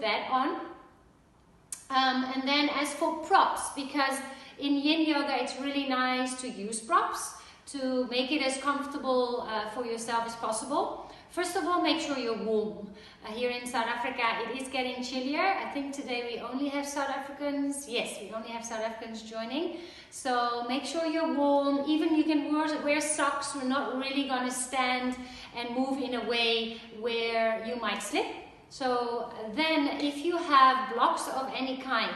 that on. And then as for props, because in yin yoga it's really nice to use props to make it as comfortable for yourself as possible. First of all, make sure you're warm. Here in South Africa it is getting chillier. I think today we only have South Africans. Yes, we only have South Africans joining. So make sure you're warm. Even you can wear socks. We're not really going to stand and move in a way where you might slip. So then if you have blocks of any kind,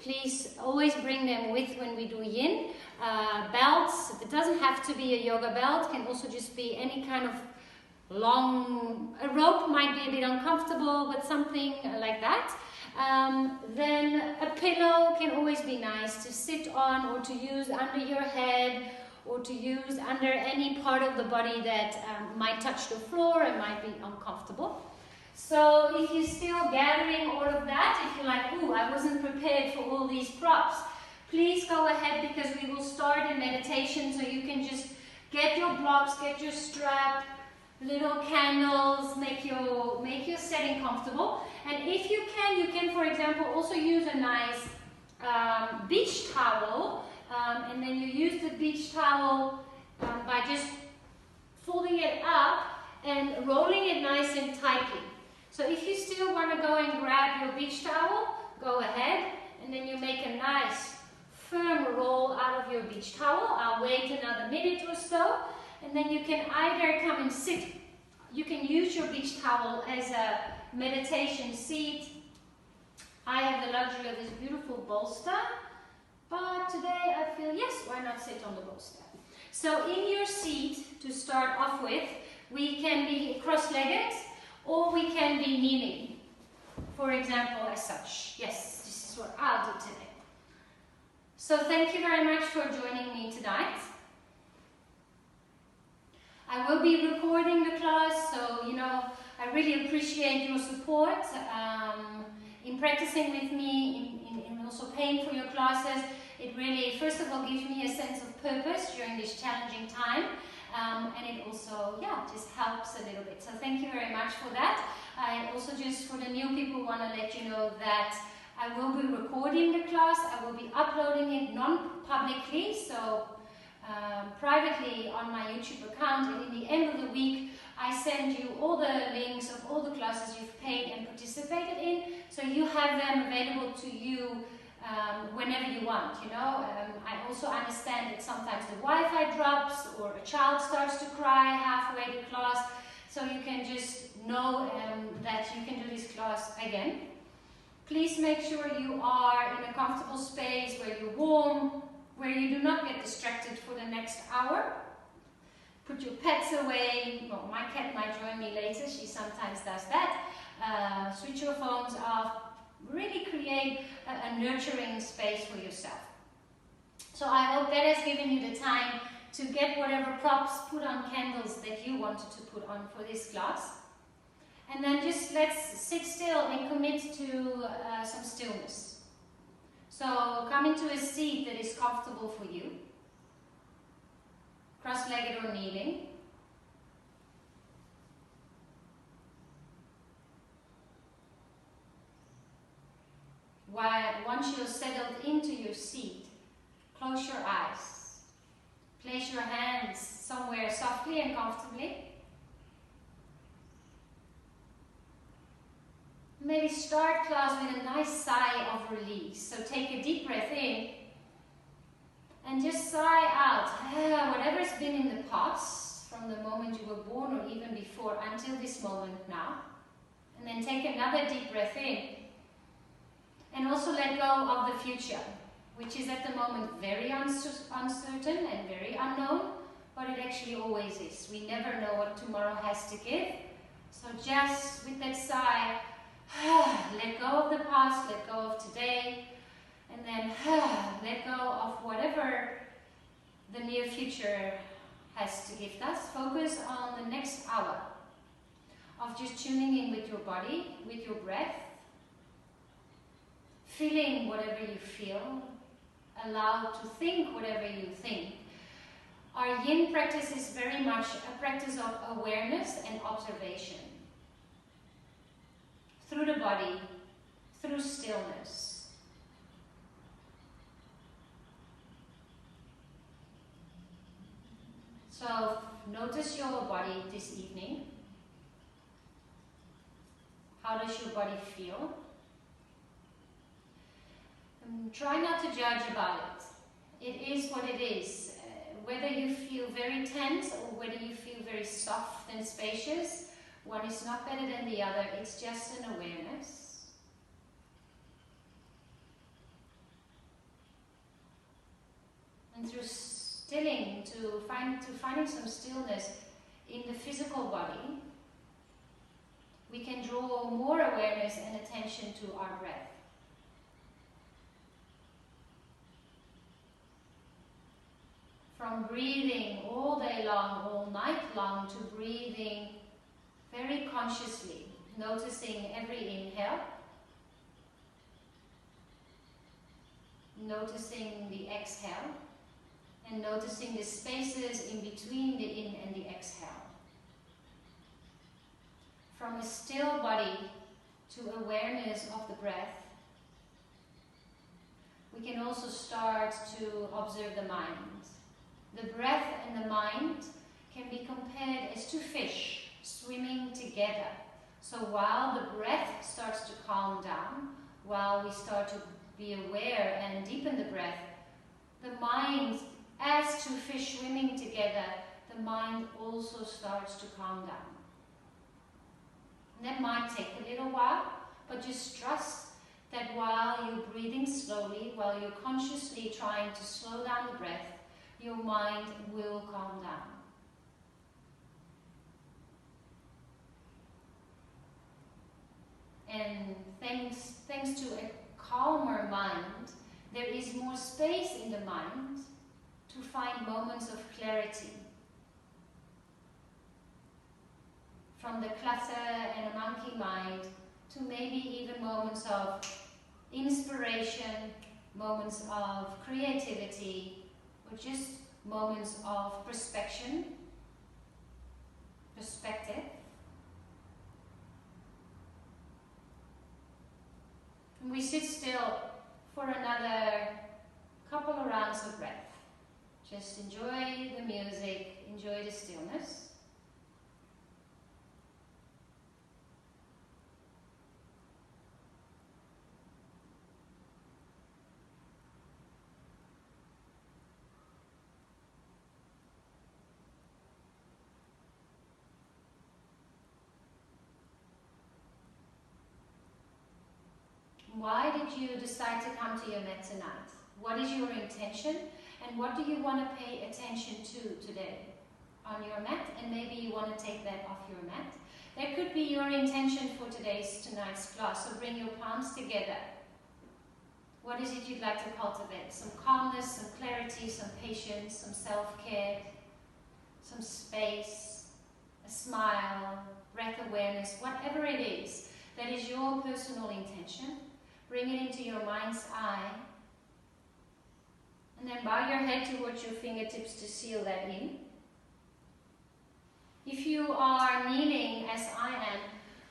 please always bring them with when we do yin. Belts, it doesn't have to be a yoga belt, it can also just be any kind of long, a rope might be a bit uncomfortable, but something like that. Then a pillow can always be nice to sit on or to use under your head or to use under any part of the body that might touch the floor and might be uncomfortable. So if you're still gathering all of that, if you're like, ooh, I wasn't prepared for all these props, please go ahead because we will start a meditation, so you can just get your blocks, get your strap, little candles, make your setting comfortable. And if you can for example also use a nice beach towel, and then you use the beach towel by just folding it up and rolling it nice and tightly. So if you still want to go and grab your beach towel, go ahead, and then you make a nice firm roll out of your beach towel. I'll wait another minute or so, and then you can either come and sit. You can use your beach towel as a meditation seat. I have the luxury of this beautiful bolster, but today I feel, yes, why not sit on the bolster? So in your seat, to start off with, we can be cross-legged or we can be kneeling, for example, as such. Yes, this is what I'll do today. So thank you very much for joining me tonight. I will be recording the class, so I really appreciate your support in practicing with me, in also paying for your classes. It really, first of all, gives me a sense of purpose during this challenging time, and it also, just helps a little bit. So thank you very much for that. I also, just for the new people, want to let you know that I will be recording the class. I will be uploading it non-publicly, so privately on my YouTube account, and in the end of the week I send you all the links of all the classes you've paid and participated in, so you have them available to you whenever you want. I also understand that sometimes the Wi-Fi drops or a child starts to cry halfway the class, so you can just know that you can do this class again. Please make sure you are in a comfortable space where you're warm, where you do not get distracted for the next hour. Put your pets away. Well, my cat might join me later, she sometimes does that. Switch your phones off. Really create a nurturing space for yourself. So I hope that has given you the time to get whatever props, put on candles that you wanted to put on for this class. And then just let's sit still and commit to some stillness. So come into a seat that is comfortable for you, cross-legged or kneeling. Once you're settled into your seat, close your eyes. Place your hands somewhere softly and comfortably. Maybe start class with a nice sigh of release. So take a deep breath in and just sigh out whatever's been in the past, from the moment you were born or even before until this moment now. And then take another deep breath in. And also let go of the future, which is at the moment very uncertain and very unknown, but it actually always is. We never know what tomorrow has to give. So just with that sigh, let go of the past, let go of today, and then let go of whatever the near future has to gift us. Focus on the next hour of just tuning in with your body, with your breath, feeling whatever you feel, allowed to think whatever you think. Our yin practice is very much a practice of awareness and observation. Through the body, through stillness. So notice your body this evening. How does your body feel? And try not to judge about it. It is what it is. Whether you feel very tense or whether you feel very soft and spacious, one is not better than the other. It's just an awareness. And through stilling, to finding some stillness in the physical body, we can draw more awareness and attention to our breath. From breathing all day long, all night long, to breathing very consciously, noticing every inhale, noticing the exhale, and noticing the spaces in between the in and the exhale. From a still body to awareness of the breath, we can also start to observe the mind. The breath and the mind can be compared as two fish swimming together. So while the breath starts to calm down, while we start to be aware and deepen the breath, the mind, as two fish swimming together, the mind also starts to calm down. And that might take a little while, but just trust that while you're breathing slowly, while you're consciously trying to slow down the breath, your mind will calm down. And thanks to a calmer mind, there is more space in the mind to find moments of clarity. From the clutter and a monkey mind to maybe even moments of inspiration, moments of creativity, or just moments of perspective. And we sit still for another couple of rounds of breath. Just enjoy the music, enjoy the stillness. Why did you decide to come to your mat tonight? What is your intention? And what do you want to pay attention to today on your mat? And maybe you want to take that off your mat. That could be your intention for tonight's class. So bring your palms together. What is it you'd like to cultivate? Some calmness, some clarity, some patience, some self-care, some space, a smile, breath awareness, whatever it is. That is your personal intention. Bring it into your mind's eye. And then bow your head towards your fingertips to seal that in. If you are kneeling, as I am,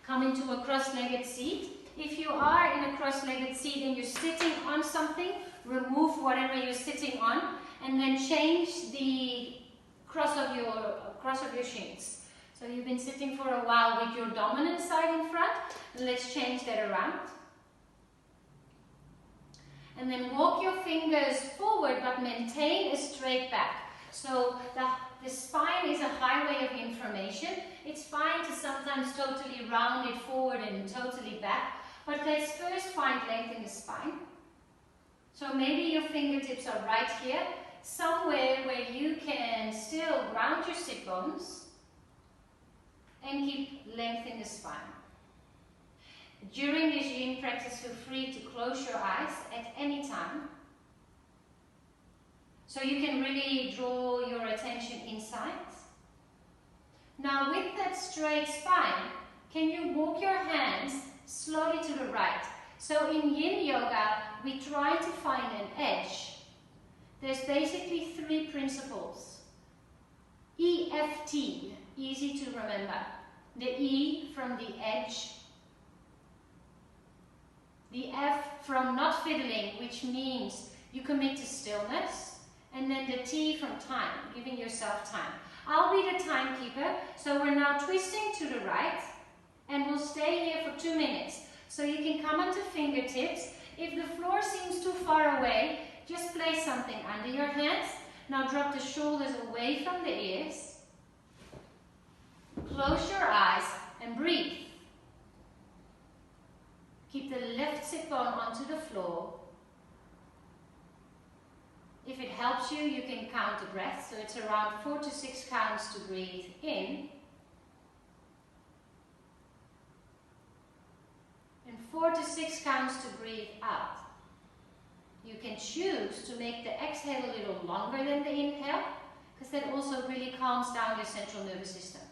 come into a cross-legged seat. If you are in a cross-legged seat and you're sitting on something, remove whatever you're sitting on and then change the cross of your shins. So you've been sitting for a while with your dominant side in front. Let's change that around. And then walk your fingers forward but maintain a straight back. So the spine is a highway of information. It's fine to sometimes totally round it forward and totally back. But let's first find length in the spine. So maybe your fingertips are right here, somewhere where you can still ground your sit bones and keep length in the spine. During this yin practice, feel free to close your eyes at any time. So you can really draw your attention inside. Now with that straight spine, can you walk your hands slowly to the right? So in yin yoga, we try to find an edge. There's basically three principles. EFT, easy to remember. The E from the edge, The F from not fiddling, which means you commit to stillness. And then the T from time, giving yourself time. I'll be the timekeeper. So we're now twisting to the right. And we'll stay here for 2 minutes. So you can come onto fingertips. If the floor seems too far away, just place something under your hands. Now drop the shoulders away from the ears. Close your eyes and breathe. Keep the left sit bone onto the floor. If it helps you, you can count the breath. So it's around 4 to 6 counts to breathe in. And 4 to 6 counts to breathe out. You can choose to make the exhale a little longer than the inhale, because that also really calms down your central nervous system.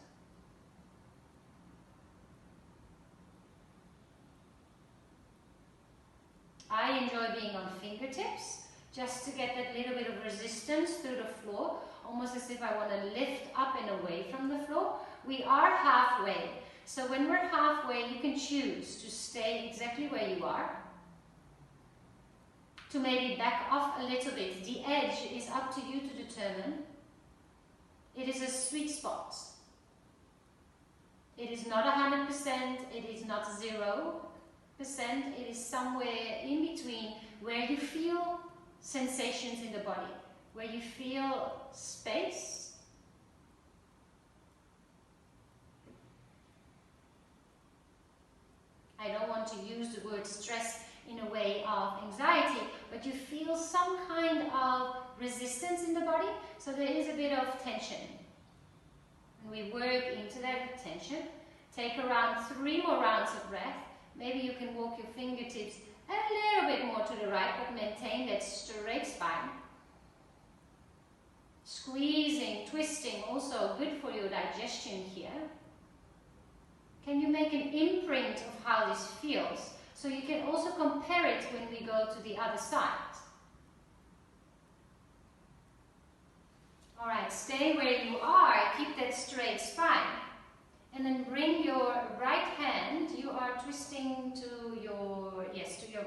I enjoy being on fingertips, just to get that little bit of resistance through the floor, almost as if I want to lift up and away from the floor. We are halfway, so when we're halfway, you can choose to stay exactly where you are, to maybe back off a little bit. The edge is up to you to determine. It is a sweet spot. It is not 100%, it is not 0%, it is somewhere in between where you feel sensations in the body, where you feel space. I don't want to use the word stress in a way of anxiety, but you feel some kind of resistance in the body, so there is a bit of tension. And we work into that tension. Take around 3 more rounds of breath. Maybe you can walk your fingertips a little bit more to the right, but maintain that straight spine. Squeezing, twisting, also good for your digestion here. Can you make an imprint of how this feels? So you can also compare it when we go to the other side. Alright, stay where you are, keep that straight spine. And then bring your right hand, you are twisting to your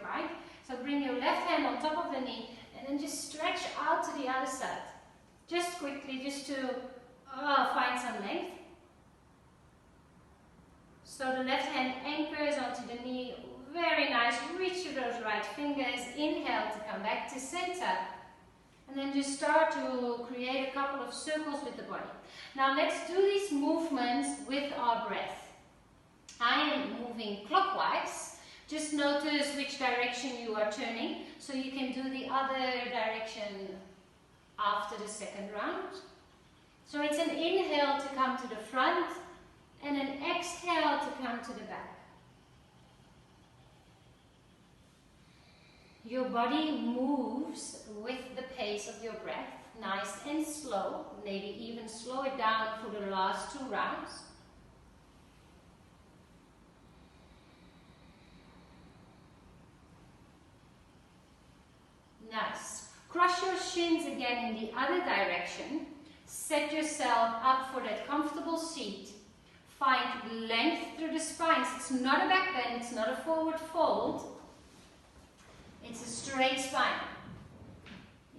right. So bring your left hand on top of the knee and then just stretch out to the other side. Just quickly, just to find some length. So the left hand anchors onto the knee. Very nice. Reach through those right fingers. Inhale to come back to center. And then just start to create a couple of circles with the body. Now let's do these movements with our breath. I am moving clockwise. Just notice which direction you are turning. So you can do the other direction after the second round. So it's an inhale to come to the front and an exhale to come to the back. Your body moves with the pace of your breath, nice and slow. Maybe even slow it down for the last 2 rounds. Nice. Cross your shins again in the other direction. Set yourself up for that comfortable seat. Find length through the spine. It's not a back bend, it's not a forward fold. It's a straight spine.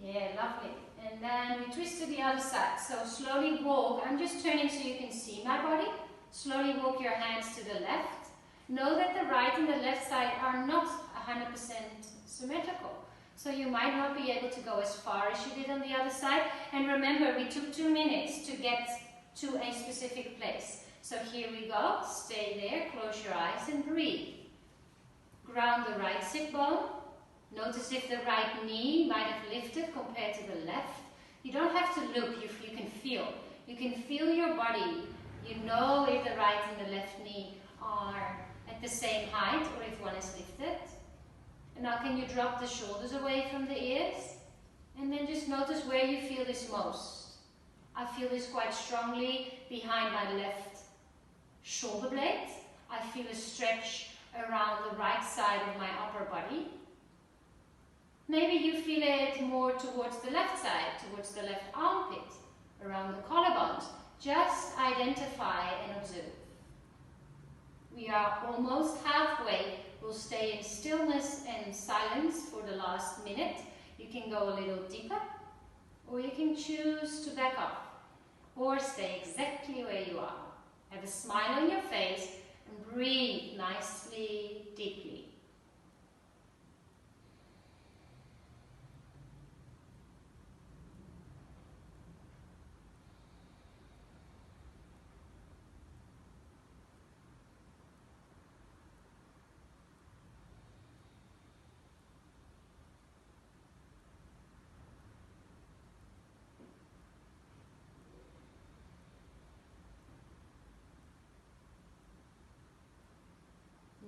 Yeah, lovely. And then we twist to the other side. So slowly walk. I'm just turning so you can see my body. Slowly walk your hands to the left. Know that the right and the left side are not 100% symmetrical. So you might not be able to go as far as you did on the other side. And remember, we took 2 minutes to get to a specific place. So here we go. Stay there. Close your eyes and breathe. Ground the right sit bone. Notice if the right knee might have lifted compared to the left. You don't have to look, you can feel. You can feel your body. You know if the right and the left knee are at the same height or if one is lifted. And now can you drop the shoulders away from the ears? And then just notice where you feel this most. I feel this quite strongly behind my left shoulder blade. I feel a stretch around the right side of my upper body. Maybe you feel it more towards the left side, towards the left armpit, around the collarbones. Just identify and observe. We are almost halfway. We'll stay in stillness and silence for the last minute. You can go a little deeper, or you can choose to back off, or stay exactly where you are. Have a smile on your face and breathe nicely, deeply.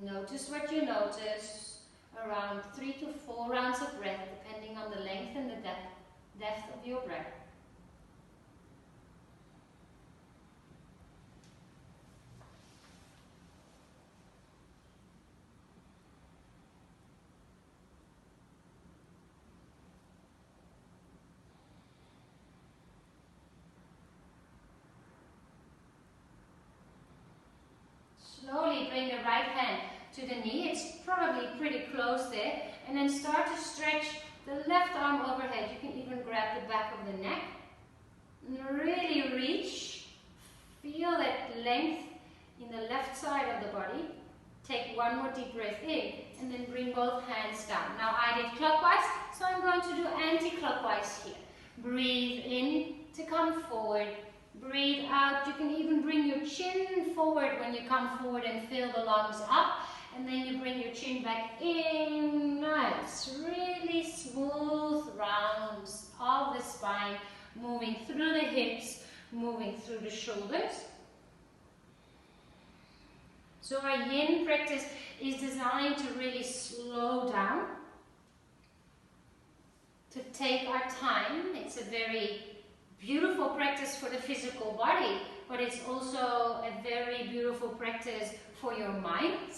Notice what you notice around 3 to 4 rounds of breath, depending on the length and the depth of your breath. Slowly bring the right hand to the knee. It's probably pretty close there. And then start to stretch the left arm overhead. You can even grab the back of the neck. And really reach. Feel that length in the left side of the body. Take one more deep breath in. And then bring both hands down. Now I did clockwise, so I'm going to do anti-clockwise here. Breathe in to come forward. Breathe out. You can even bring your chin forward when you come forward and fill the lungs up. And then you bring your chin back in. Nice. Really smooth rounds of the spine. Moving through the hips. Moving through the shoulders. So our yin practice is designed to really slow down. To take our time. It's a very beautiful practice for the physical body, but it's also a very beautiful practice for your mind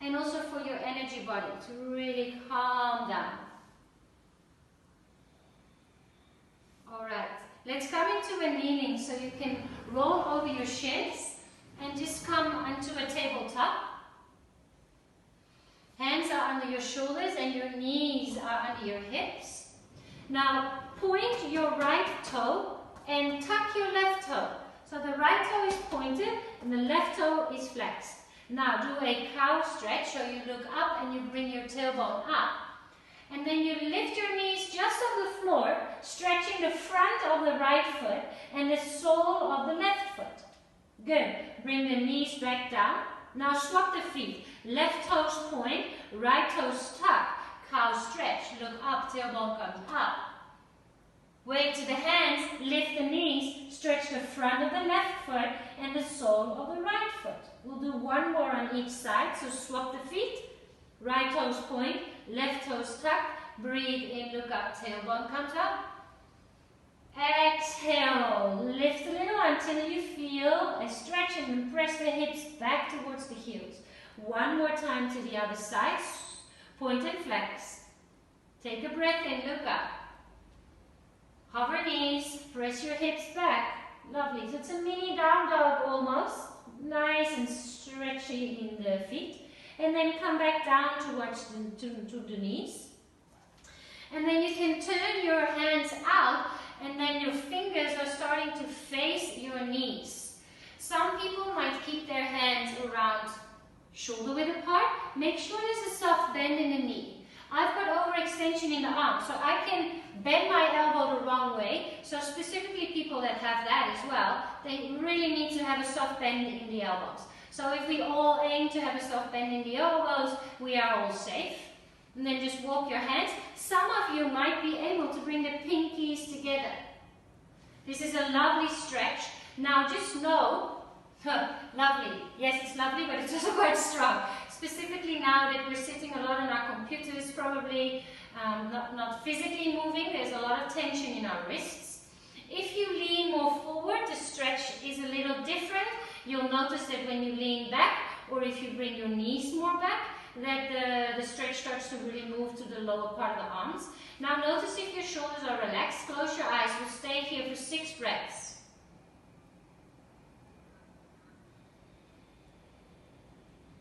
and also for your energy body to really calm down. Alright, let's come into a kneeling so you can roll over your shins and just come onto a tabletop. Hands are under your shoulders and your knees are under your hips. Now, point your right toe and tuck your left toe. So the right toe is pointed and the left toe is flexed. Now do a cow stretch, so you look up and you bring your tailbone up. And then you lift your knees just off the floor, stretching the front of the right foot and the sole of the left foot. Good. Bring the knees back down. Now swap the feet. Left toes point, right toes tuck. Cow stretch, look up, tailbone comes up. Wave to the hands, lift the knees, stretch the front of the left foot and the sole of the right foot. We'll do one more on each side, so swap the feet. Right toes point, left toes tuck. Breathe in, look up, tailbone comes up. Exhale, lift a little until you feel a stretch and then press the hips back towards the heels. One more time to the other side. Point and flex. Take a breath in, look up. Hover knees, press your hips back. Lovely. So it's a mini down dog almost. Nice and stretchy in the feet. And then come back down towards to the knees. And then you can turn your hands out and then your fingers are starting to face your knees. Some people might keep their hands around shoulder width apart. Make sure there's a soft bend in the knee. I've got overextension in the arm, so I can bend my elbow the wrong way. So specifically people that have that as well, they really need to have a soft bend in the elbows. So if we all aim to have a soft bend in the elbows, we are all safe. And then just walk your hands. Some of you might be able to bring the pinkies together. This is a lovely stretch. Now just know, lovely. Yes, it's lovely, but it's also quite strong. Specifically now that we're sitting a lot on our computers, probably not physically moving, there's a lot of tension in our wrists. If you lean more forward, the stretch is a little different. You'll notice that when you lean back, or if you bring your knees more back, that the stretch starts to really move to the lower part of the arms. Now notice if your shoulders are relaxed, close your eyes, we'll stay here for 6 breaths.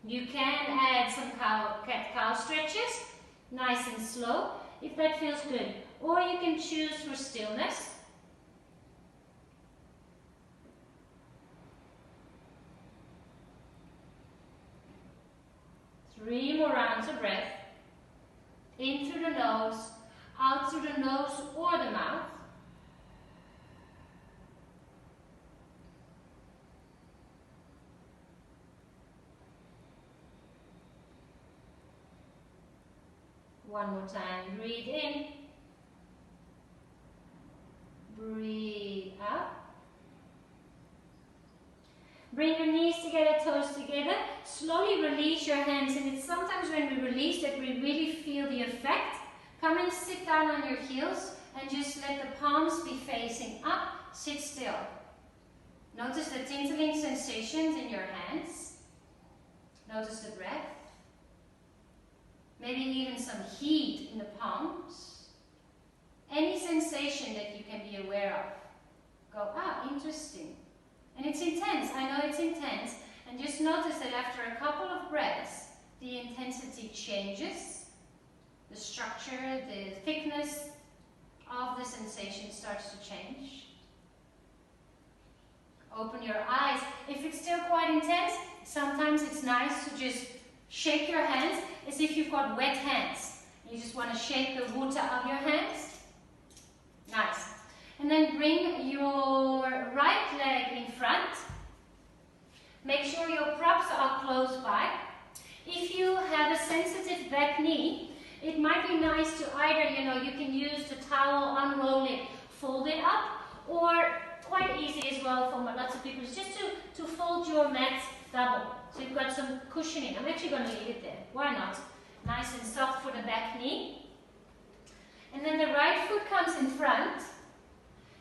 You can add some cat-cow stretches, nice and slow, if that feels good. Or you can choose for stillness. Three more rounds of breath. In through the nose, out through the nose or the mouth. One more time. Breathe in. Breathe out. Bring your knees together, toes together. Slowly release your hands. And it's sometimes when we release that we really feel the effect. Come and sit down on your heels and just let the palms be facing up. Sit still. Notice the tingling sensations in your hands. Notice the breath. Maybe even some heat in the palms. Any sensation that you can be aware of. Go, interesting. And it's intense, I know it's intense. And just notice that after a couple of breaths, the intensity changes. The structure, the thickness of the sensation starts to change. Open your eyes. If it's still quite intense, sometimes it's nice to just shake your hands as if you've got wet hands. You just want to shake the water of your hands. Nice. And then bring your right leg in front. Make sure your props are close by. If you have a sensitive back knee, it might be nice to either, you can use the towel, unroll it, fold it up, or quite easy as well for lots of people is just to fold your mat double. So you've got some cushioning. I'm actually going to leave it there. Why not? Nice and soft for the back knee. And then the right foot comes in front.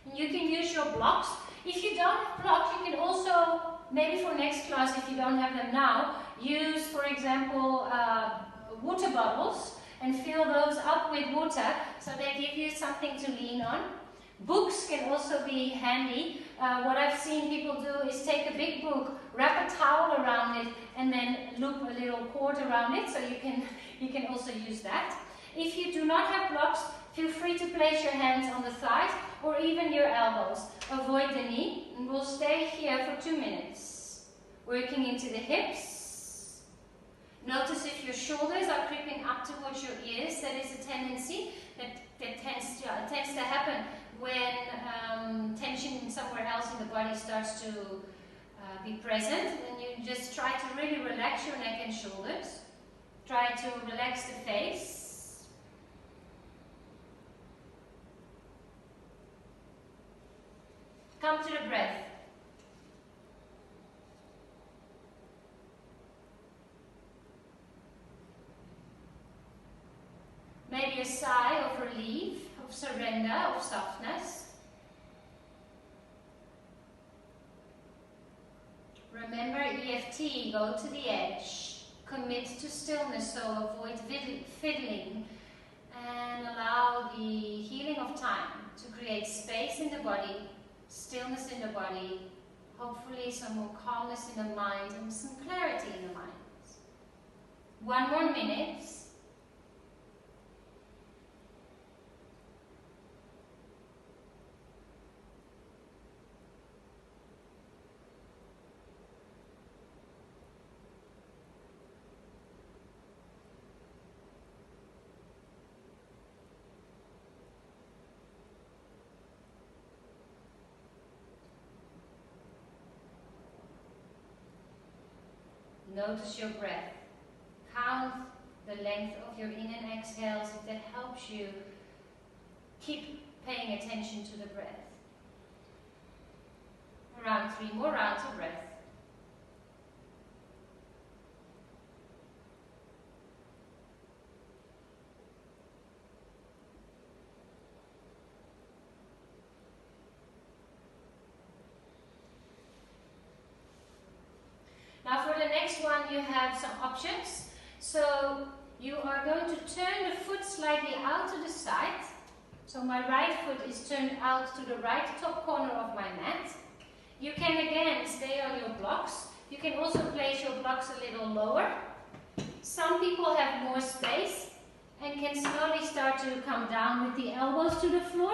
And you can use your blocks. If you don't have blocks, you can also, maybe for next class, if you don't have them now, use, for example, water bottles and fill those up with water so they give you something to lean on. Books can also be handy. What I've seen people do is take a big book, wrap a towel around it, and then loop a little cord around it, so you can also use that. If you do not have blocks, feel free to place your hands on the thighs or even your elbows. Avoid the knee, and we'll stay here for 2 minutes. Working into the hips. Notice if your shoulders are creeping up towards your ears. That is a tendency that tends to happen when tension somewhere else in the body starts to be present. And you just try to really relax your neck and shoulders. Try to relax the face. Come to the breath. Maybe a sigh of relief, of surrender, of softness. Remember EFT, go to the edge. Commit to stillness, so avoid fiddling. And allow the healing of time to create space in the body, stillness in the body, hopefully some more calmness in the mind and some clarity in the mind. 1 more minute. Notice your breath. Count the length of your in and exhales if that helps you. Keep paying attention to the breath. Around 3 more rounds of breath. Now for the next one you have some options. So you are going to turn the foot slightly out to the side. So my right foot is turned out to the right top corner of my mat. You can again stay on your blocks. You can also place your blocks a little lower. Some people have more space and can slowly start to come down with the elbows to the floor.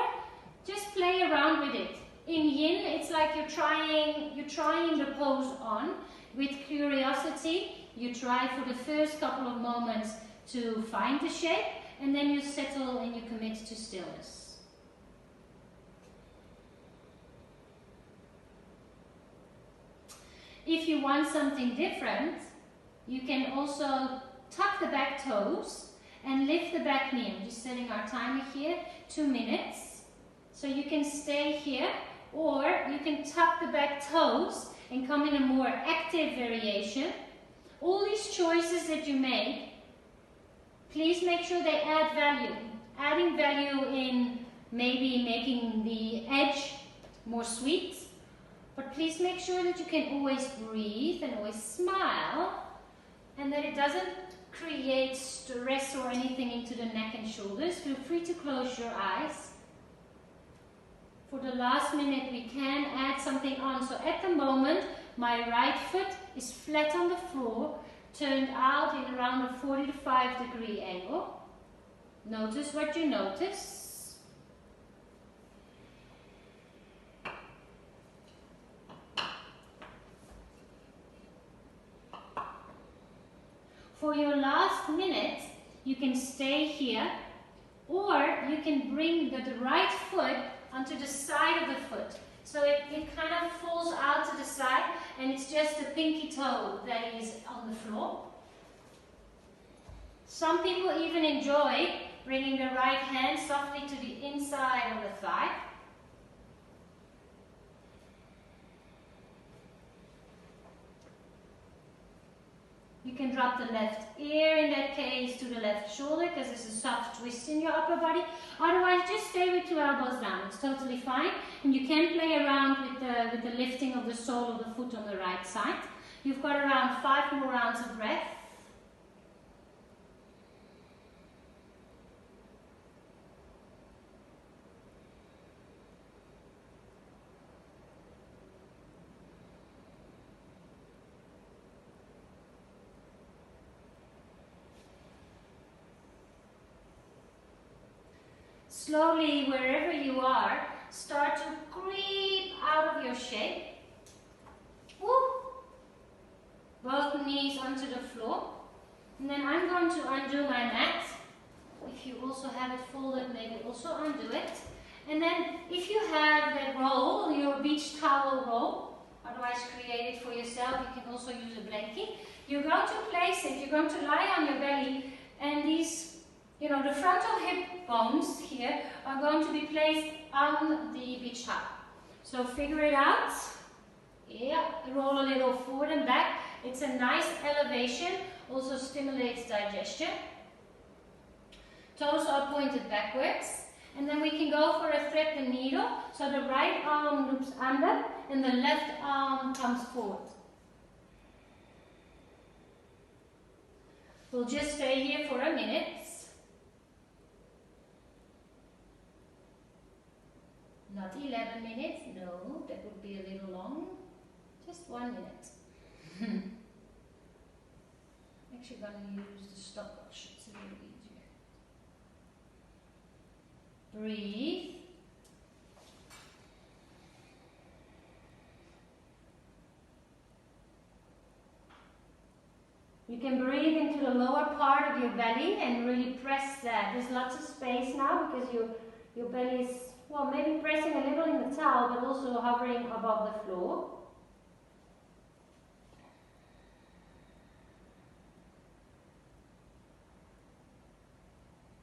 Just play around with it. In yin, it's like you're trying the pose on with curiosity. You try for the first couple of moments to find the shape, and then you settle and you commit to stillness. If you want something different, you can also tuck the back toes and lift the back knee. I'm just setting our timer here, 2 minutes. So you can stay here, or you can tuck the back toes and come in a more active variation. All these choices that you make, please make sure they add value. Adding value in maybe making the edge more sweet, but please make sure that you can always breathe and always smile, and that it doesn't create stress or anything into the neck and shoulders. Feel free to close your eyes. For the last minute, we can add something on. So at the moment, my right foot is flat on the floor, turned out in around a 45-degree angle. Notice what you notice. For your last minute, you can stay here, or you can bring the right foot onto the side of the foot. So it kind of falls out to the side, and it's just the pinky toe that is on the floor. Some people even enjoy bringing the right hand softly to the inside of the thigh. You can drop the left ear in that case to the left shoulder, because there's a soft twist in your upper body. Otherwise, just stay with 2 elbows down. It's totally fine. And you can play around with the lifting of the sole of the foot on the right side. You've got around 5 more rounds of breath. Slowly, wherever you are, start to creep out of your shape. Woo. Both knees onto the floor. And then I'm going to undo my mat. If you also have it folded, maybe also undo it. And then if you have that roll, your beach towel roll, otherwise create it for yourself, you can also use a blankie. You're going to place it, you're going to lie on your belly, and these, the frontal hip bones here are going to be placed on the beach towel. So figure it out. Yeah, roll a little forward and back. It's a nice elevation, also stimulates digestion. Toes are pointed backwards. And then we can go for a thread the needle. So the right arm loops under and the left arm comes forward. We'll just stay here for a minute. Not 11 minutes, no, that would be a little long. Just 1 minute. I'm actually going to use the stopwatch, it's a little easier. Breathe. You can breathe into the lower part of your belly and really press that. There's lots of space now because your belly is, well, maybe pressing a little in the towel, but also hovering above the floor.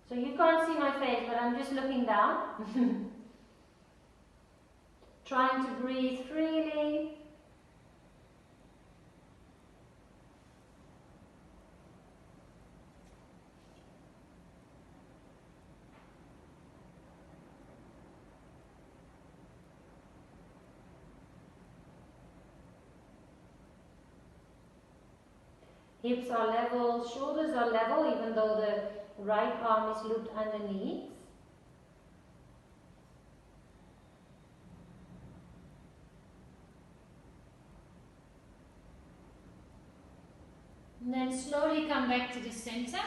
So you can't see my face, but I'm just looking down. Trying to breathe freely. Hips are level, shoulders are level, even though the right arm is looped underneath. And then slowly come back to the center.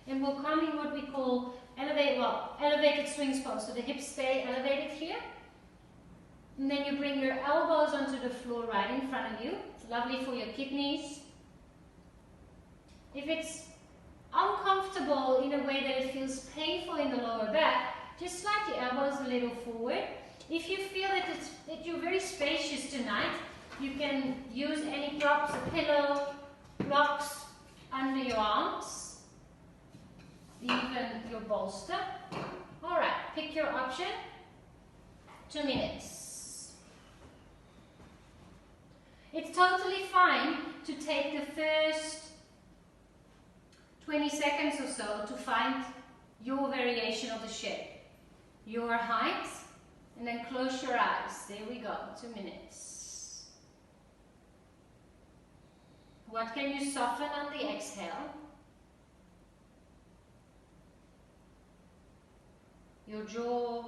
And we'll come in what we call elevated swing pose. So the hips stay elevated here. And then you bring your elbows onto the floor right in front of you. It's lovely for your kidneys. If it's uncomfortable in a way that it feels painful in the lower back, just slide the elbows a little forward. If you feel that you're very spacious tonight, you can use any props, a pillow, blocks under your arms, even your bolster. Alright, pick your option. 2 minutes. It's totally fine to take the first 20 seconds or so to find your variation of the shape, your height, and then close your eyes. There we go, 2 minutes. What can you soften on the exhale? Your jaw,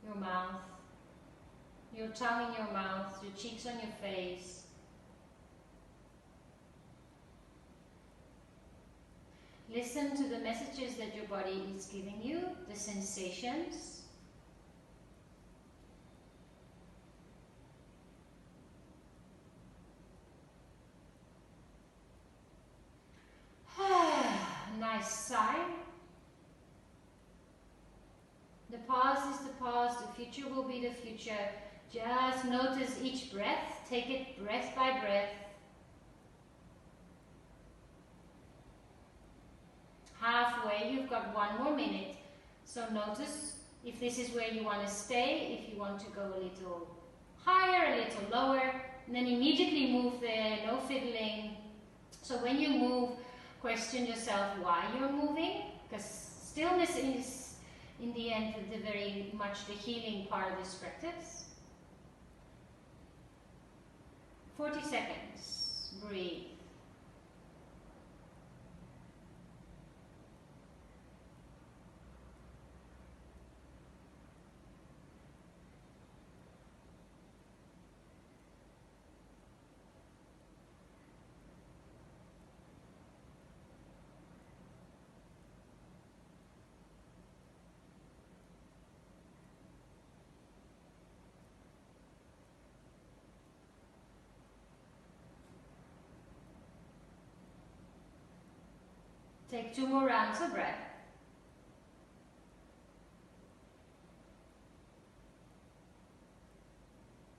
your mouth, your tongue in your mouth, your cheeks on your face. Listen to the messages that your body is giving you, the sensations. Nice sigh. The past is the past, the future will be the future. Just notice each breath, take it breath by breath. Halfway, you've got 1 more minute. So notice if this is where you want to stay, if you want to go a little higher, a little lower, and then immediately move there, no fiddling. So when you move, question yourself why you're moving, because stillness is in the end the very much the healing part of this practice. 40 seconds. Breathe. Take 2 more rounds of breath.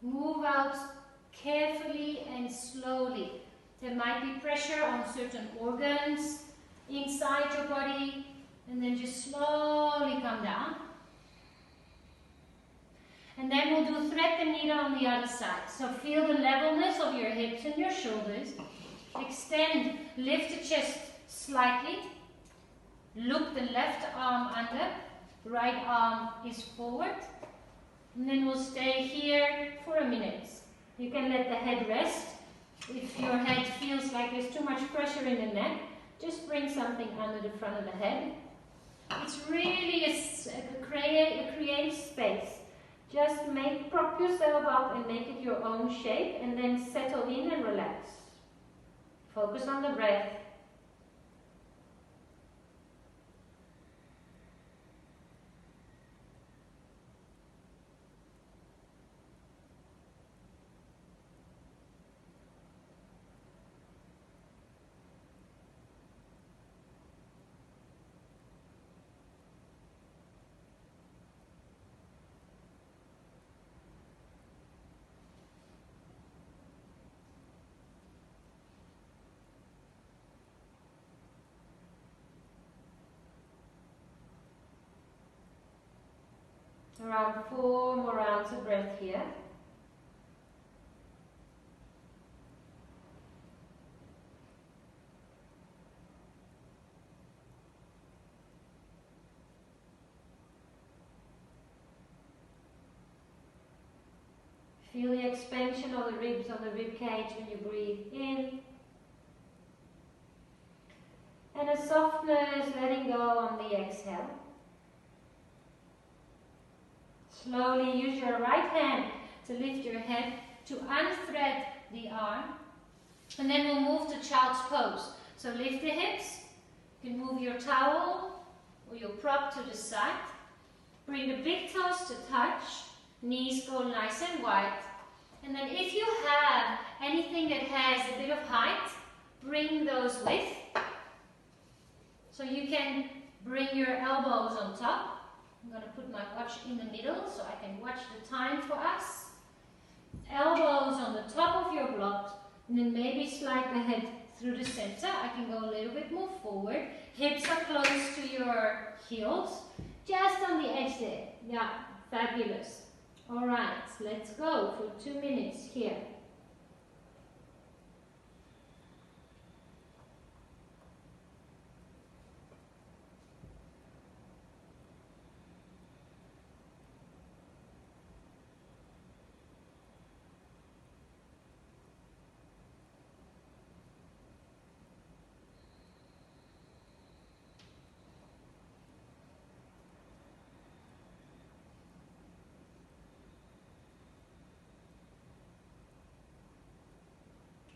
Move out carefully and slowly. There might be pressure on certain organs inside your body, and then just slowly come down. And then we'll do thread the needle on the other side. So feel the levelness of your hips and your shoulders. Extend, lift the chest slightly. Look the left arm under, right arm is forward. And then we'll stay here for a minute. You can let the head rest. If your head feels like there's too much pressure in the neck, just bring something under the front of the head. It's really a creative space. Just prop yourself up and make it your own shape, and then settle in and relax. Focus on the breath. Around 4 more rounds of breath here. Feel the expansion of the ribs on the rib cage when you breathe in. And a softness, letting go on the exhale. Slowly use your right hand to lift your head, to unthread the arm. And then we'll move to child's pose. So lift the hips. You can move your towel or your prop to the side. Bring the big toes to touch. Knees go nice and wide. And then if you have anything that has a bit of height, bring those with. So you can bring your elbows on top. I'm going to put my watch in the middle so I can watch the time for us. Elbows on the top of your blocks, and then maybe slide the head through the center. I can go a little bit more forward. Hips are close to your heels, just on the edge there. Yeah, fabulous. All right, let's go for 2 minutes here.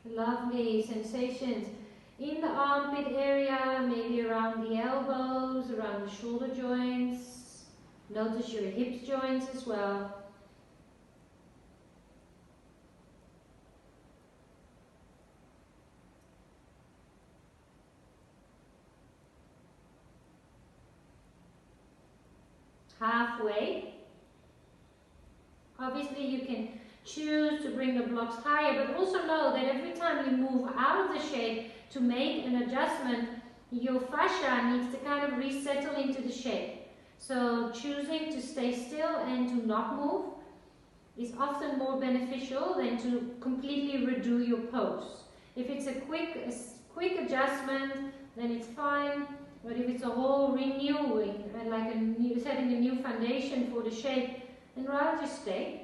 Lovely sensations in the armpit area, maybe around the elbows, around the shoulder joints. Notice your hip joints as well. Halfway. Obviously you can choose to bring the blocks higher, but also know that every time you move out of the shape to make an adjustment, your fascia needs to kind of resettle into the shape. So choosing to stay still and to not move is often more beneficial than to completely redo your pose. If it's a quick adjustment, then it's fine. But if it's a whole renewing and like setting a new foundation for the shape, then rather just stay.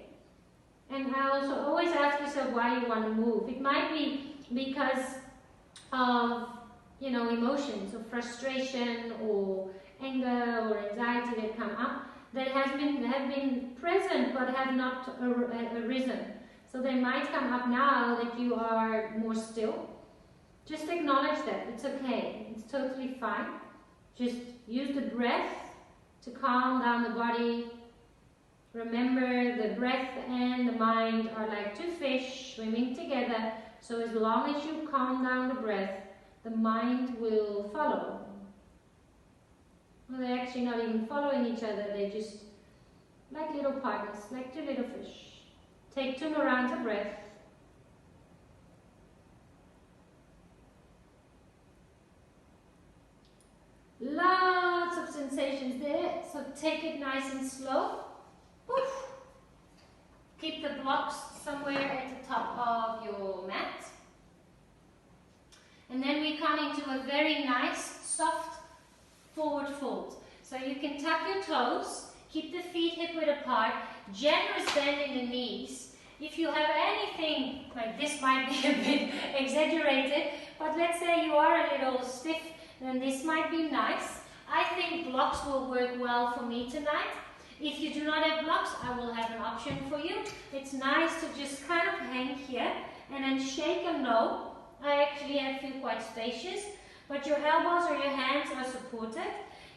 And I also always ask yourself why you want to move. It might be because of, you know, emotions or frustration or anger or anxiety that come up that have been present but have not arisen. So they might come up now that you are more still. Just acknowledge that. It's okay. It's totally fine. Just use the breath to calm down the body. Remember, the breath and the mind are like two fish swimming together. So as long as you calm down the breath, the mind will follow. Well, they're actually not even following each other. They're just like little partners, like two little fish. Take 2 more rounds of breath. Lots of sensations there. So take it nice and slow. Poof. Keep the blocks somewhere at the top of your mat. And then we come into a very nice, soft forward fold. So you can tuck your toes, keep the feet hip width apart, generous bend in the knees. If you have anything, like this might be a bit exaggerated, but let's say you are a little stiff, then this might be nice. I think blocks will work well for me tonight. If you do not have blocks, I will have an option for you. It's nice to just kind of hang here and then shake and no. I actually feel quite spacious, but your elbows or your hands are supported.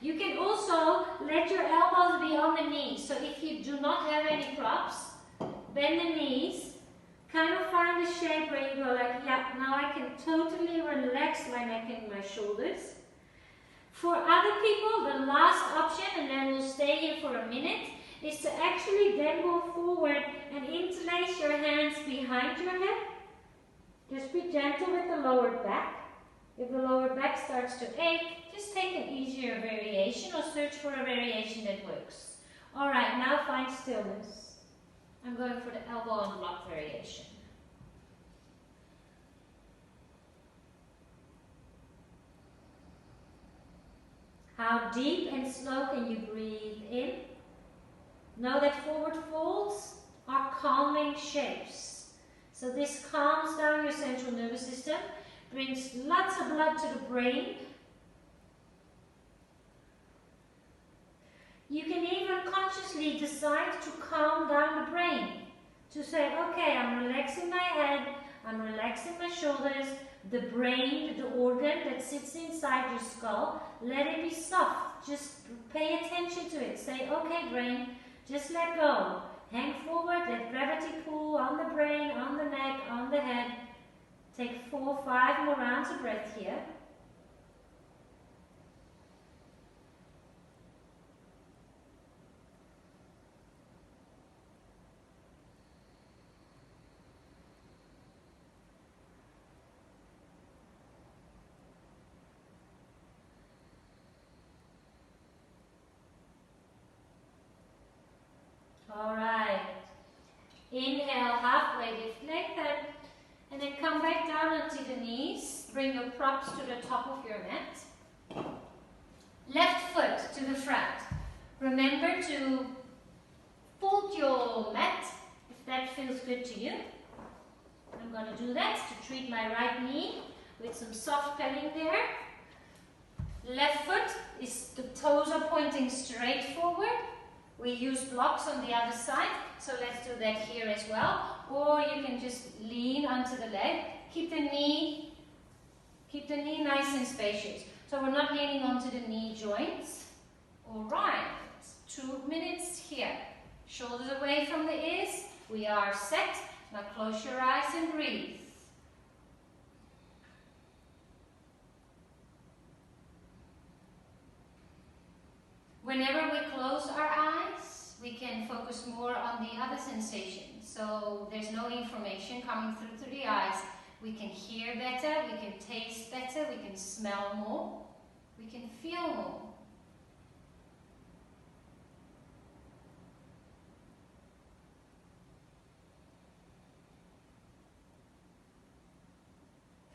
You can also let your elbows be on the knees. So if you do not have any props, bend the knees, kind of find a shape where you go like, yeah, now I can totally relax my neck and my shoulders. For other people, the last option, and then we'll stay here for a minute, is to actually then go forward and interlace your hands behind your head. Just be gentle with the lower back. If the lower back starts to ache, just take an easier variation or search for a variation that works. Alright, now find stillness. I'm going for the elbow on block variation. How deep and slow can you breathe in? Know that forward folds are calming shapes. So this calms down your central nervous system, brings lots of blood to the brain. You can even consciously decide to calm down the brain. To say, okay, I'm relaxing my head, I'm relaxing my shoulders, the brain, the organ that sits inside your skull, let it be soft. Just pay attention to it. Say, okay, brain, just let go. Hang forward, let gravity pull on the brain, on the neck, on the head. Take 4 or 5 more rounds of breath here. Alright. Inhale, halfway lift, lengthen. And then come back down onto the knees. Bring your props to the top of your mat. Left foot to the front. Remember to fold your mat if that feels good to you. I'm going to do that to treat my right knee with some soft padding there. Left foot is, the toes are pointing straight forward. We use blocks on the other side, so let's do that here as well. Or you can just lean onto the leg. Keep the knee nice and spacious. So we're not leaning onto the knee joints. All right, 2 minutes here. Shoulders away from the ears. We are set. Now close your eyes and breathe. Whenever we close our eyes, we can focus more on the other sensations. So there's no information coming through the eyes. We can hear better, we can taste better, we can smell more, we can feel more.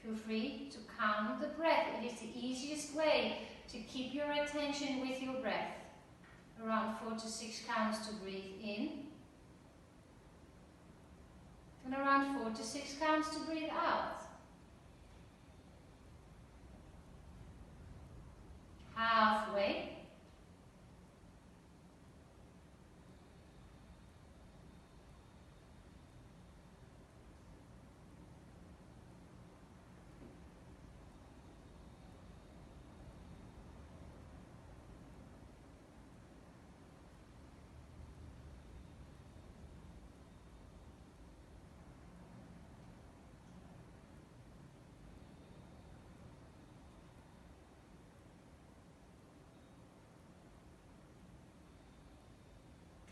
Feel free to count the breath. It is the easiest way to keep your attention with your breath. Around 4 to 6 counts to breathe in. And around 4 to 6 counts to breathe out. Halfway.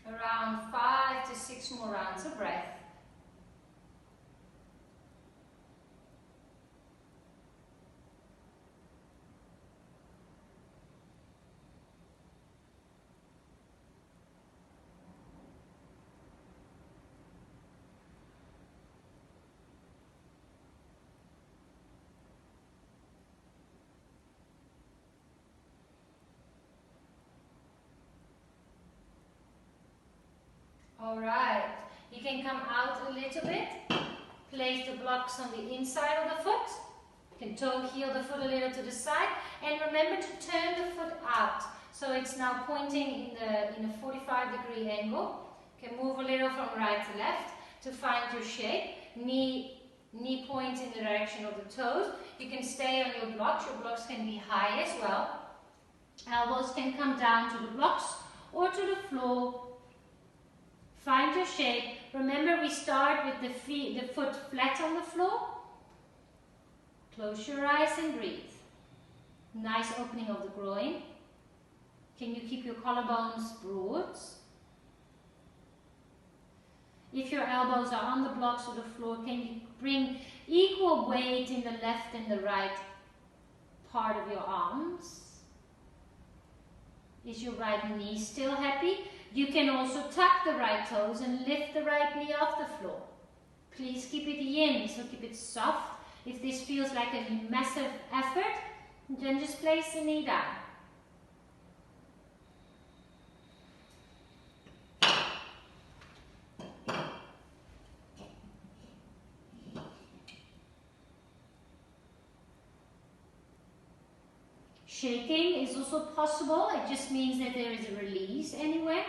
Around 5 to 6 more rounds of breath. Alright, you can come out a little bit, place the blocks on the inside of the foot, you can toe heel the foot a little to the side, and remember to turn the foot out, so it's now pointing in a 45-degree angle. You can move a little from right to left to find your shape, knee points in the direction of the toes. You can stay on your blocks can be high as well, elbows can come down to the blocks or to the floor. Find your shape. Remember, we start with the foot flat on the floor. Close your eyes and breathe. Nice opening of the groin. Can you keep your collarbones broad? If your elbows are on the blocks or the floor, can you bring equal weight in the left and the right part of your arms? Is your right knee still happy? You can also tuck the right toes and lift the right knee off the floor. Please keep it yin, so keep it soft. If this feels like a massive effort, then just place the knee down. Shaking is also possible. It just means that there is a release anywhere.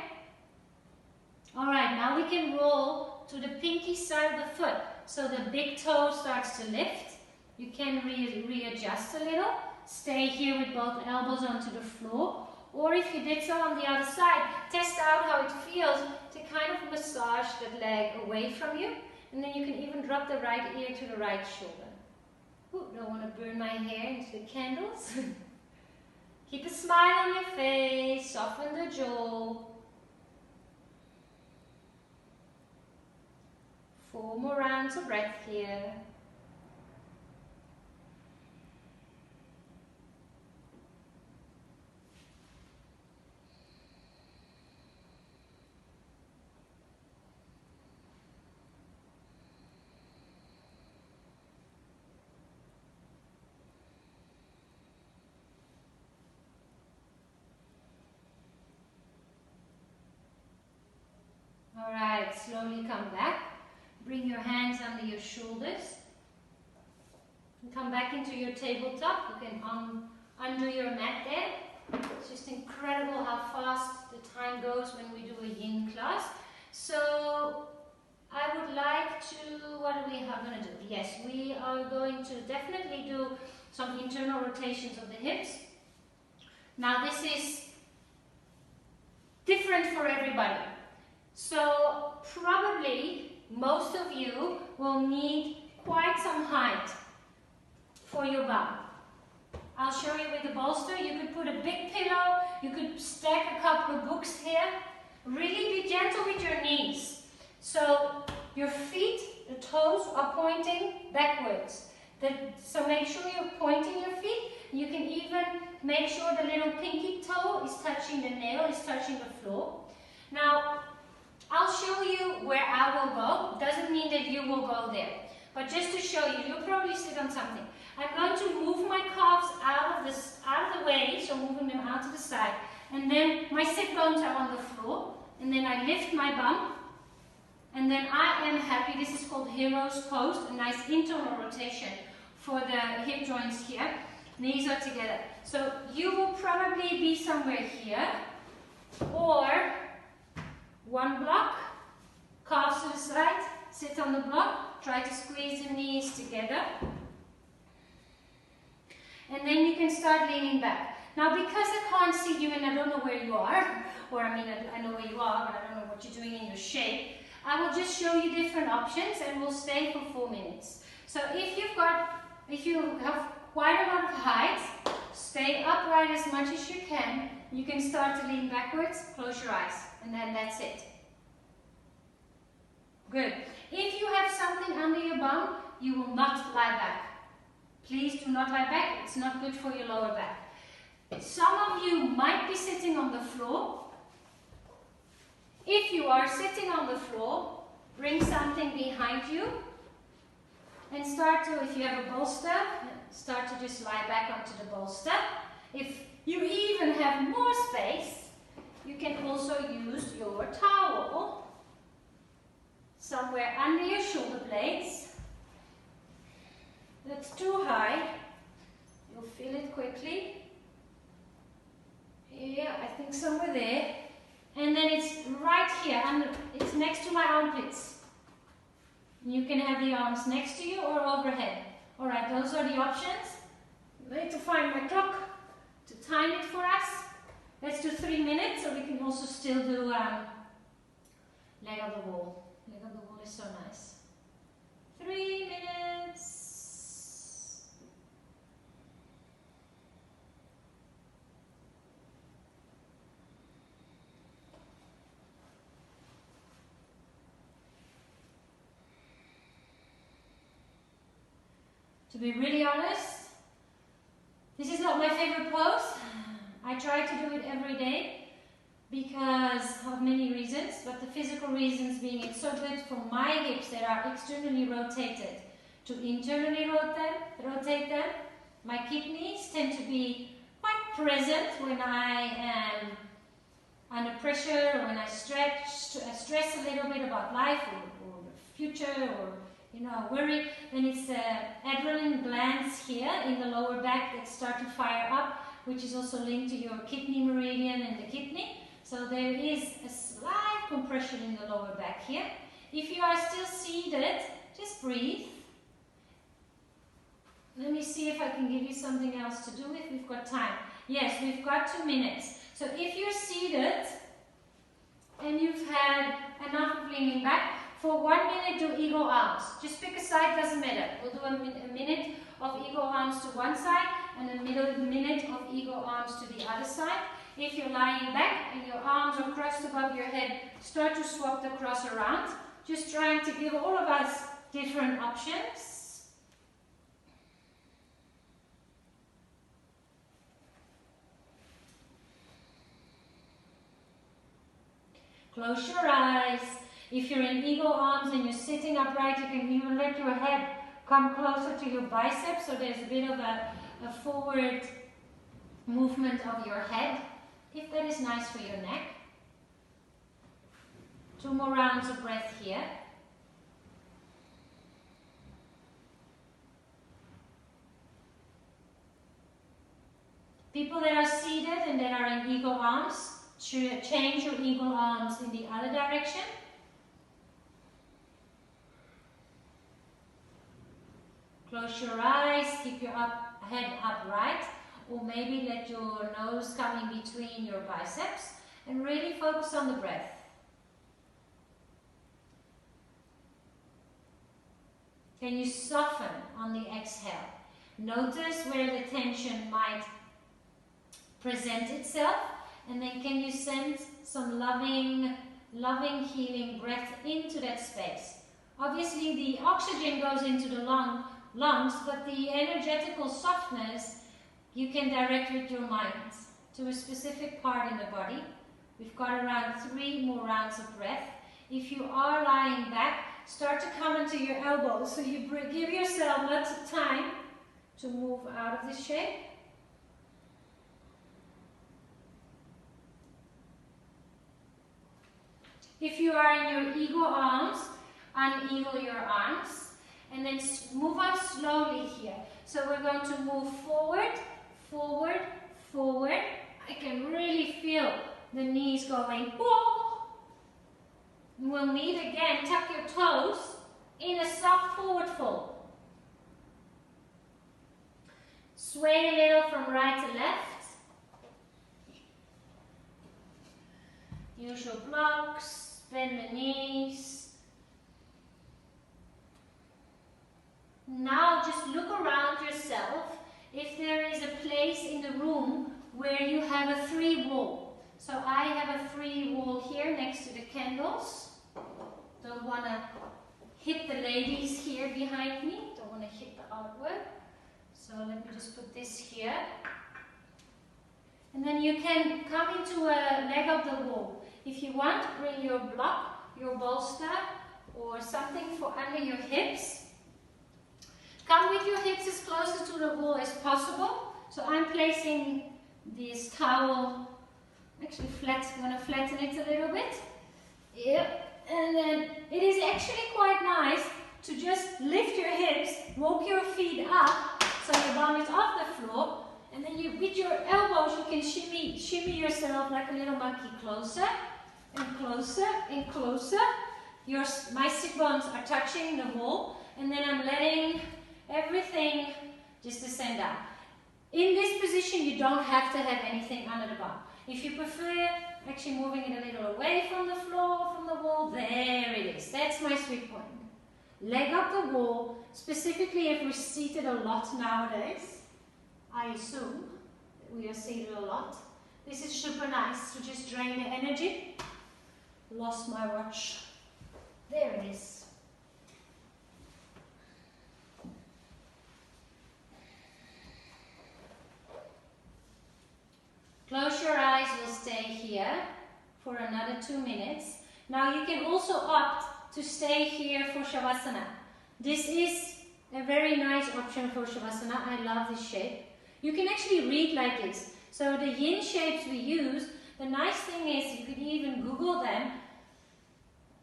Alright, now we can roll to the pinky side of the foot. so the big toe starts to lift. You can readjust a little. Stay here with both elbows onto the floor. Or if you did so on the other side, test out how it feels to kind of massage that leg away from you. And then you can even drop the right ear to the right shoulder. Ooh, don't want to burn my hair into the candles. Keep a smile on your face, soften the jaw. 4 more rounds of breath here. Alright, slowly come back. Bring your hands under your shoulders. And come back into your tabletop. You can undo your mat there. It's just incredible how fast the time goes when we do a yin class. So I would like to, what are we going to do? Yes, we are going to definitely do some internal rotations of the hips. Now this is different for everybody. So probably most of you will need quite some height for your bum. I'll show you with the bolster. You could put a big pillow, you could stack a couple of books here. Really be gentle with your knees. So your feet, the toes are pointing backwards. So make sure you're pointing your feet. You can even make sure the little pinky toe is touching the nail, is touching the floor. Now, I'll show you where I will go. Doesn't mean that you will go there. But just to show you, you'll probably sit on something. I'm going to move my calves out of the way, so moving them out to the side. And then my sit bones are on the floor. And then I lift my bum. And then I am happy. This is called hero's pose, a nice internal rotation for the hip joints here. Knees are together. So you will probably be somewhere here, or one block, calves to the side, sit on the block, try to squeeze the knees together. And then you can start leaning back. Now because I can't see you and I don't know where you are, or I mean I know where you are, but I don't know what you're doing in your shape, I will just show you different options and we'll stay for 4 minutes. So if you have quite a lot of height, stay upright as much as you can. You can start to lean backwards, close your eyes, and then that's it. Good. If you have something under your bum, you will not lie back. Please do not lie back, it's not good for your lower back. Some of you might be sitting on the floor. If you are sitting on the floor, bring something behind you and start to, if you have a bolster, start to just lie back onto the bolster. If you even have more space, you can also use your towel somewhere under your shoulder blades. That's too high. You'll feel it quickly. Yeah, I think somewhere there. And then it's right here, it's next to my armpits. You can have the arms next to you or overhead. Alright, those are the options. I need to find my clock to time it for us. Let's do 3 minutes, so we can also still do leg of the wall. Leg of the wall is so nice. 3 minutes. To be really honest, this is not my favorite pose. I try to do it every day because of many reasons, but the physical reasons being it's so good for my hips that are externally rotated to internally rotate them. My kidneys tend to be quite present when I am under pressure or when I stress a little bit about life or the future or worry. Then it's the adrenaline glands here in the lower back that start to fire up, which is also linked to your kidney meridian and the kidney. So there is a slight compression in the lower back here. If you are still seated, Just breathe. Let me see if I can give you something else to do with. We've got time. Yes, we've got 2 minutes. So if you're seated and you've had enough of leaning back, for 1 minute do eagle arms. Just pick a side, doesn't matter. We'll do a minute of eagle arms to one side and a minute of eagle arms to the other side. If you're lying back and your arms are crossed above your head, start to swap the cross around. Just trying to give all of us different options. Close your eyes. If you're in eagle arms and you're sitting upright, you can even let your head come closer to your biceps, so there's a bit of a forward movement of your head, if that is nice for your neck. 2 more rounds of breath here. People that are seated and that are in eagle arms, should change your eagle arms in the other direction. Close your eyes, keep your head upright, or maybe let your nose come in between your biceps and really focus on the breath. Can you soften on the exhale? Notice where the tension might present itself, and then can you send some loving, healing breath into that space? Obviously the oxygen goes into the lungs, but the energetical softness you can direct with your mind to a specific part in the body. We've got around 3 more rounds of breath. If you are lying back, start to come into your elbows, so you give yourself lots of time to move out of this shape. If you are in your eagle arms, uneagle your arms, and then move on slowly here. So we're going to move forward, forward, forward. I can really feel the knees going, whoa. We'll meet again. Tuck your toes in a soft forward fold. Sway a little from right to left. Use your blocks, bend the knees. Now just look around yourself if there is a place in the room where you have a free wall. So I have a free wall here next to the candles. Don't want to hit the ladies here behind me. Don't want to hit the artwork. So let me just put this here. And then you can come into a leg of the wall. If you want, bring your block, your bolster, or something for under your hips. Come with your hips as close to the wall as possible. So I'm placing this towel, actually flat, I'm going to flatten it a little bit. Yep. And then it is actually quite nice to just lift your hips, walk your feet up, so your bum is off the floor, and then you, with your elbows, you can shimmy yourself like a little monkey closer and closer and closer. My sit bones are touching the wall, and then I'm letting everything just descend down. In this position, you don't have to have anything under the bum. If you prefer actually moving it a little away from the floor, from the wall, there it is. That's my sweet point. Leg up the wall, specifically if we're seated a lot nowadays. I assume that we are seated a lot. This is super nice to just drain the energy. Lost my watch. There it is. Close your eyes, we'll stay here for another 2 minutes. Now you can also opt to stay here for Shavasana. This is a very nice option for Shavasana. I love this shape. You can actually read like this. So the yin shapes we use, the nice thing is you can even Google them.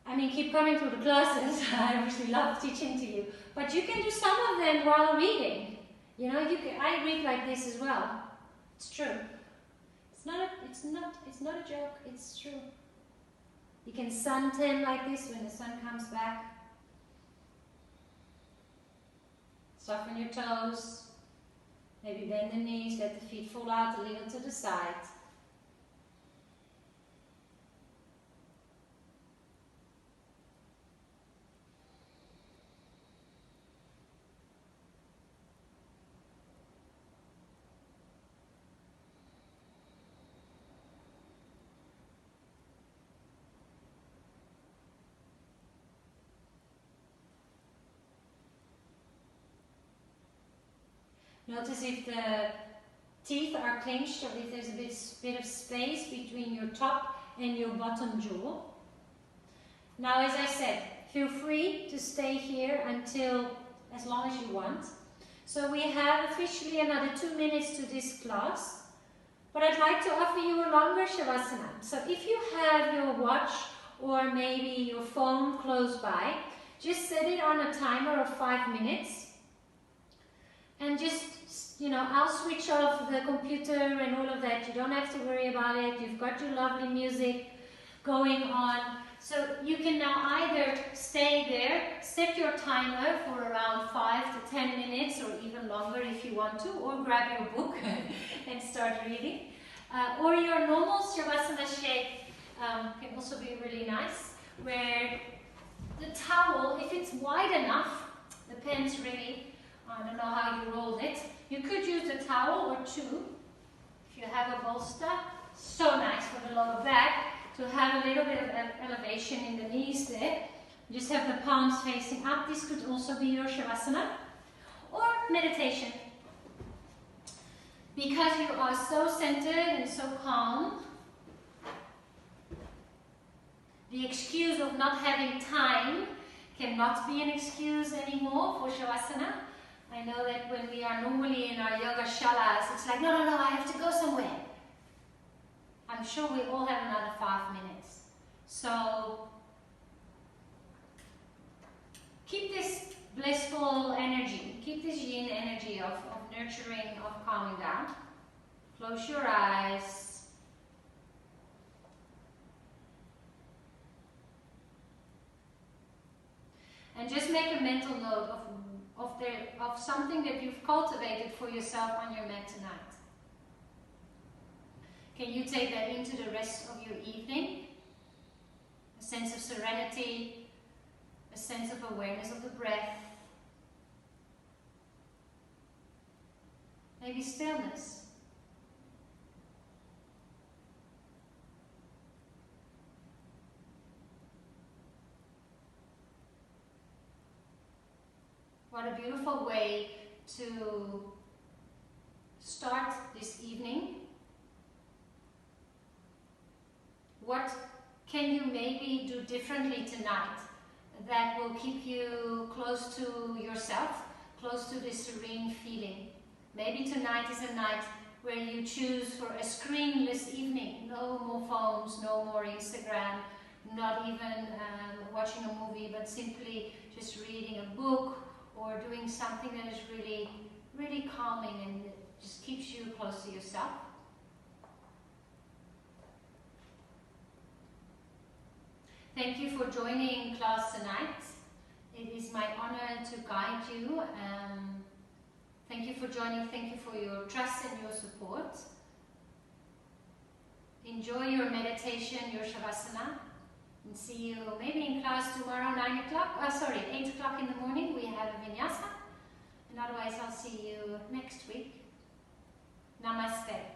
I mean, keep coming to the classes. I obviously love teaching to you. But you can do some of them while reading. You know, I read like this as well. It's true. It's not a joke, it's true. You can suntan like this when the sun comes back. Soften your toes. Maybe bend the knees, let the feet fall out a little to the side. Notice if the teeth are clenched or if there's a bit of space between your top and your bottom jaw. Now, as I said, feel free to stay here until as long as you want. So we have officially another 2 minutes to this class, but I'd like to offer you a longer Shavasana. So if you have your watch or maybe your phone close by, just set it on a timer of 5 minutes. And just, you know, I'll switch off the computer and all of that. You don't have to worry about it. You've got your lovely music going on. So you can now either stay there, set your timer for around 5 to 10 minutes or even longer if you want to, or grab your book and start reading. Or your normal Shavasana shape can also be really nice, where the towel, if it's wide enough, depends really, I don't know how you rolled it. You could use a towel or two. If you have a bolster, so nice for the lower back to have a little bit of elevation in the knees there. Just have the palms facing up. This could also be your Shavasana or meditation. Because you are so centered and so calm, the excuse of not having time cannot be an excuse anymore for Shavasana. I know that when we are normally in our yoga shalas, it's like, no, I have to go somewhere. I'm sure we all have another 5 minutes. So keep this blissful energy, keep this yin energy of nurturing, of calming down. Close your eyes. And just make a mental note of something that you've cultivated for yourself on your mat tonight. Can you take that into the rest of your evening? A sense of serenity, a sense of awareness of the breath, maybe stillness. What a beautiful way to start this evening. What can you maybe do differently tonight that will keep you close to yourself, close to this serene feeling? Maybe tonight is a night where you choose for a screenless evening. No more phones, no more Instagram, not even watching a movie, but simply just reading a book or doing something that is really, really calming and just keeps you close to yourself. Thank you for joining class tonight. It is my honor to guide you. Thank you for joining. Thank you for your trust and your support. Enjoy your meditation, your Shavasana. And see you maybe in class tomorrow, 8 o'clock in the morning. We have a vinyasa. And otherwise, I'll see you next week. Namaste.